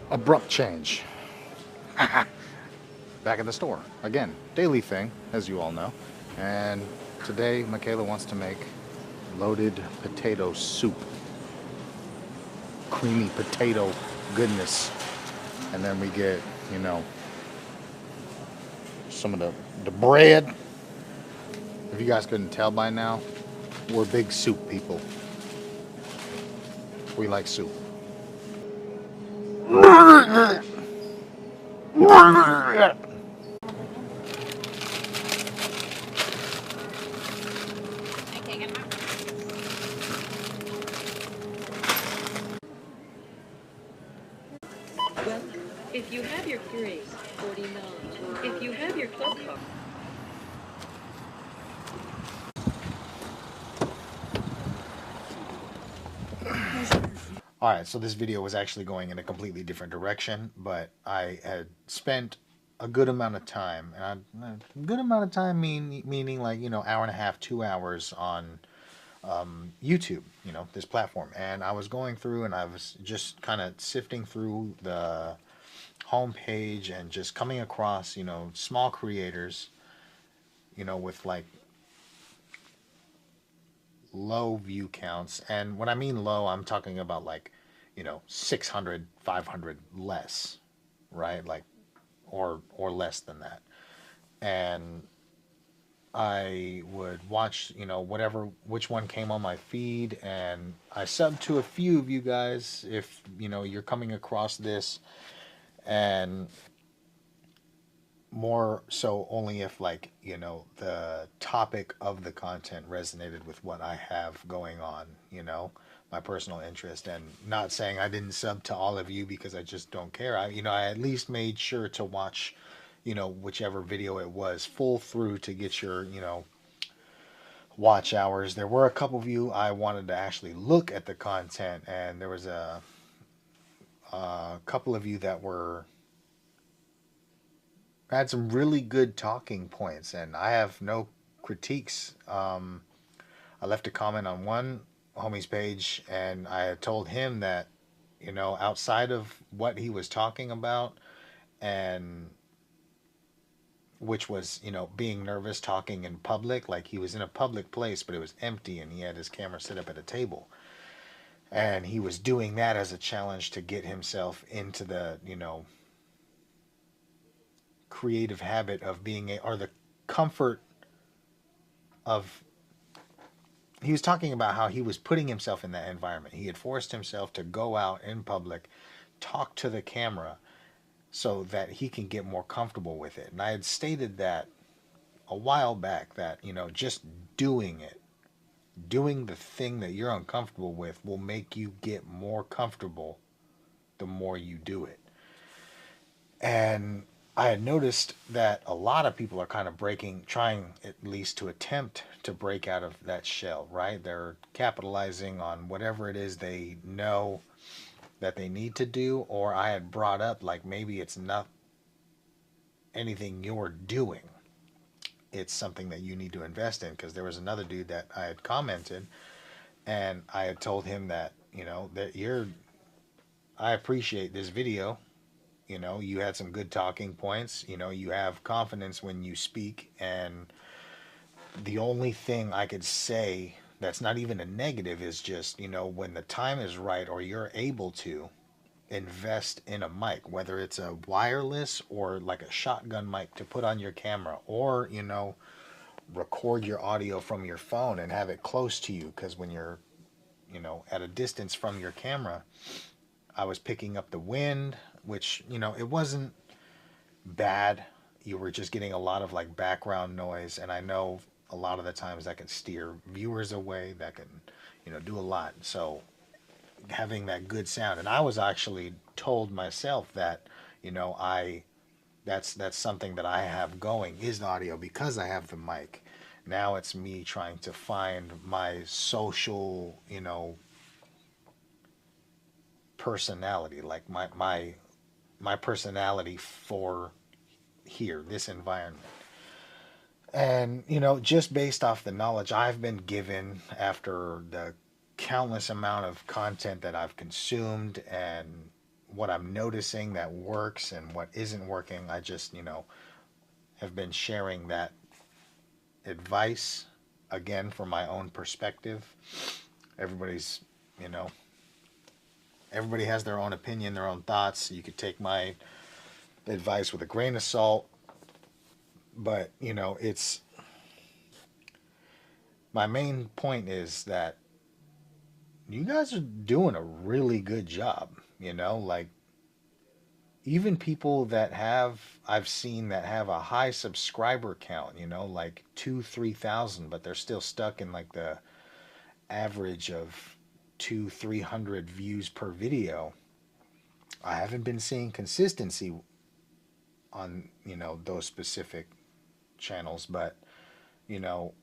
Abrupt change. Back at the store. Again, daily thing, as you all know. And today, Michaela wants to make loaded potato soup. Creamy potato goodness. And then we get, you know, some of the bread. If you guys couldn't tell by now, we're big soup people. We like soup. Well, if you have your Keurig, 49. If you have your club card. All right, so this video was actually going in a completely different direction, but I had spent a good amount of time, and a good amount of time meaning like, you know, hour and a half, 2 hours on YouTube, you know, this platform. And I was going through and I was just kind of sifting through the homepage and just coming across, you know, small creators, you know, with like low view counts. And when I mean low, I'm talking about like, you know, 600, 500 less, right? Like, or less than that. And I would watch, you know, whatever, which one came on my feed, and I subbed to a few of you guys if, you know, you're coming across this, and more so only if, like, you know, the topic of the content resonated with what I have going on, you know, my personal interest. And not saying I didn't sub to all of you because I just don't care. I, you know, I at least made sure to watch, you know, whichever video it was full through to get your, you know, watch hours. There were a couple of you I wanted to actually look at the content, and there was a couple of you that were had some really good talking points, and I have no critiques. I left a comment on one homie's page, and I had told him that, you know, outside of what he was talking about, and which was, you know, being nervous talking in public, like he was in a public place, but it was empty, and he had his camera set up at a table. And he was doing that as a challenge to get himself into the, you know, creative habit of being a, or the comfort of, he was talking about how he was putting himself in that environment. He had forced himself to go out in public, talk to the camera so that he can get more comfortable with it. And I had stated that a while back that, you know, just doing it, doing the thing that you're uncomfortable with will make you get more comfortable the more you do it. And I had noticed that a lot of people are kind of trying at least to attempt to break out of that shell, right? They're capitalizing on whatever it is they know that they need to do. Or I had brought up, like, maybe it's not anything you're doing, it's something that you need to invest in. Because there was another dude that I had commented, and I had told him that, you know, that I appreciate this video. You know, you had some good talking points. You know, you have confidence when you speak. And the only thing I could say that's not even a negative is just, you know, when the time is right or you're able to invest in a mic, whether it's a wireless or like a shotgun mic to put on your camera, or, you know, record your audio from your phone and have it close to you. Because when you're, you know, at a distance from your camera, I was picking up the wind, which, you know, it wasn't bad. You were just getting a lot of like background noise, and I know a lot of the times that can steer viewers away, that can, you know, do a lot. So having that good sound, and I was actually told myself that, you know, I that's something that I have going is the audio, because I have the mic. Now it's me trying to find my social, you know, personality, like my personality for here, this environment. And, you know, just based off the knowledge I've been given after the countless amount of content that I've consumed, and what I'm noticing that works and what isn't working. I just, have been sharing that advice again from my own perspective. Everybody's, you know, everybody has their own opinion, their own thoughts. You could take my advice with a grain of salt, but, it's my main point is that you guys are doing a really good job, like even people that I've seen that have a high subscriber count, like 3,000, but they're still stuck in like the average of 300 views per video. I haven't been seeing consistency on, those specific channels, but, you know,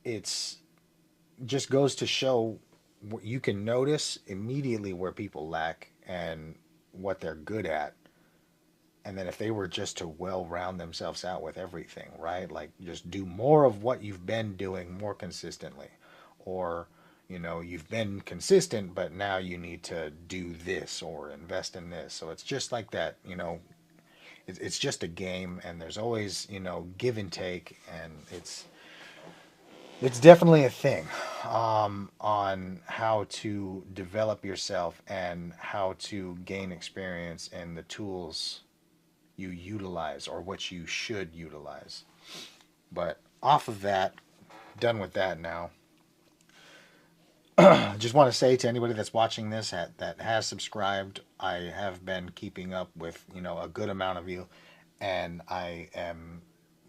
it's just goes to show you can notice immediately where people lack and what they're good at. And then if they were just to well round themselves out with everything, right? Like just do more of what you've been doing more consistently. Or, you've been consistent, but now you need to do this or invest in this. So it's just like that, it's just a game and there's always, give and take. And it's definitely a thing on how to develop yourself and how to gain experience and the tools you utilize or what you should utilize. But off of that, done with that now. I just want to say to anybody that's watching this that has subscribed, I have been keeping up with, a good amount of you. And I am,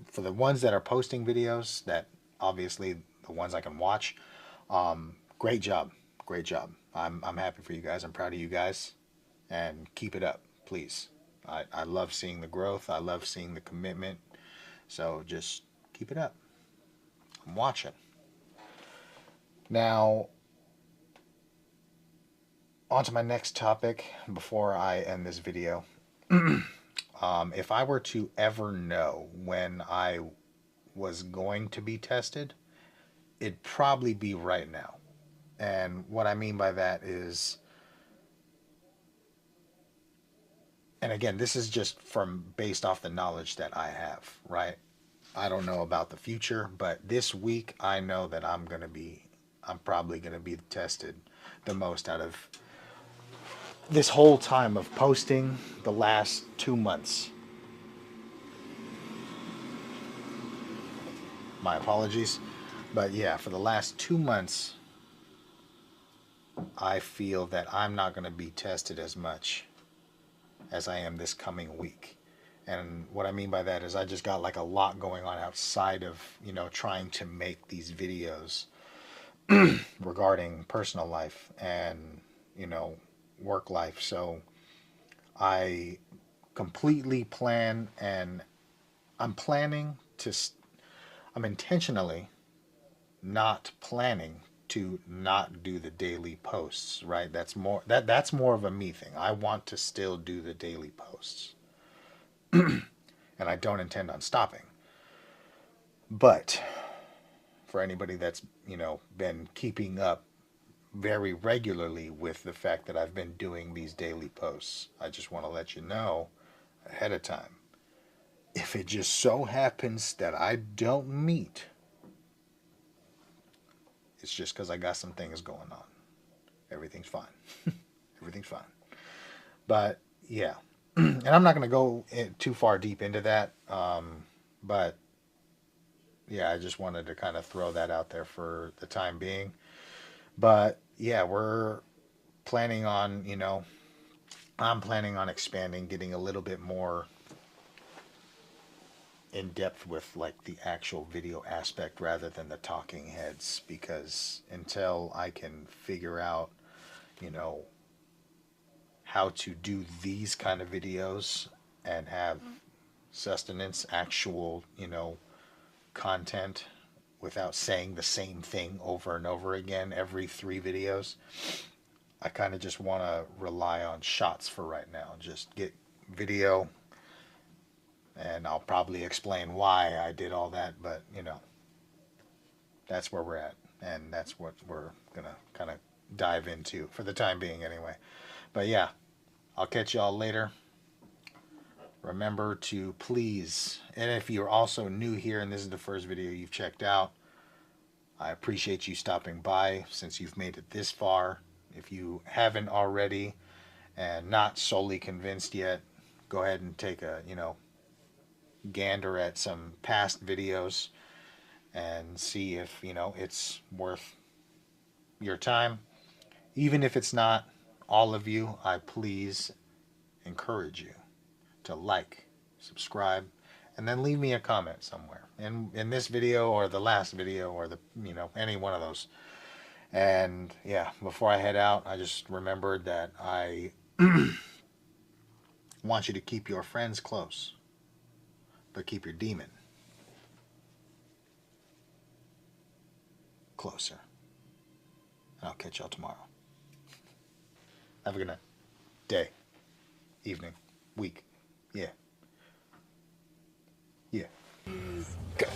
for the ones that are posting videos, that obviously the ones I can watch, great job. Great job. I'm happy for you guys. I'm proud of you guys. And keep it up, please. I love seeing the growth. I love seeing the commitment. So just keep it up. I'm watching. Now, on to my next topic before I end this video. If I were to ever know when I was going to be tested, it'd probably be right now. And what I mean by that is, and again, this is just from based off the knowledge that I have, right? I don't know about the future, but this week I know that I'm probably going to be tested the most out of this whole time of posting the last 2 months. My apologies. But yeah, for the last 2 months, I feel that I'm not going to be tested as much as I am this coming week. And what I mean by that is I just got like a lot going on outside of, trying to make these videos regarding personal life and, work life. So I completely plan and I'm planning to, I'm intentionally not planning to not do the daily posts, right? That's more of a me thing. I want to still do the daily posts. And I don't intend on stopping. But for anybody that's, been keeping up very regularly with the fact that I've been doing these daily posts, I just want to let you know ahead of time. If it just so happens that I don't meet, it's just because I got some things going on. Everything's fine. Everything's fine. But yeah, and I'm not going to go too far deep into that. But yeah, I just wanted to kind of throw that out there for the time being. But yeah, we're planning on, I'm planning on expanding, getting a little bit more in depth with like the actual video aspect rather than the talking heads, because until I can figure out, how to do these kind of videos and have sustenance, actual, content without saying the same thing over and over again every 3 videos, I kind of just want to rely on shots for right now. Just get video, and I'll probably explain why I did all that, but that's where we're at, and that's what we're gonna kind of dive into for the time being anyway. But yeah, I'll catch y'all later. Remember to please, and if you're also new here and this is the first video you've checked out, I appreciate you stopping by since you've made it this far. If you haven't already and not solely convinced yet, go ahead and take a, gander at some past videos and see if, it's worth your time. Even if it's not, all of you, I please encourage you to like, subscribe, and then leave me a comment somewhere in this video or the last video or the any one of those. And yeah, before I head out, I just remembered that I want you to keep your friends close, but keep your demon closer. And I'll catch y'all tomorrow. Have a good night, day, evening, week. Yeah. Yeah. Go.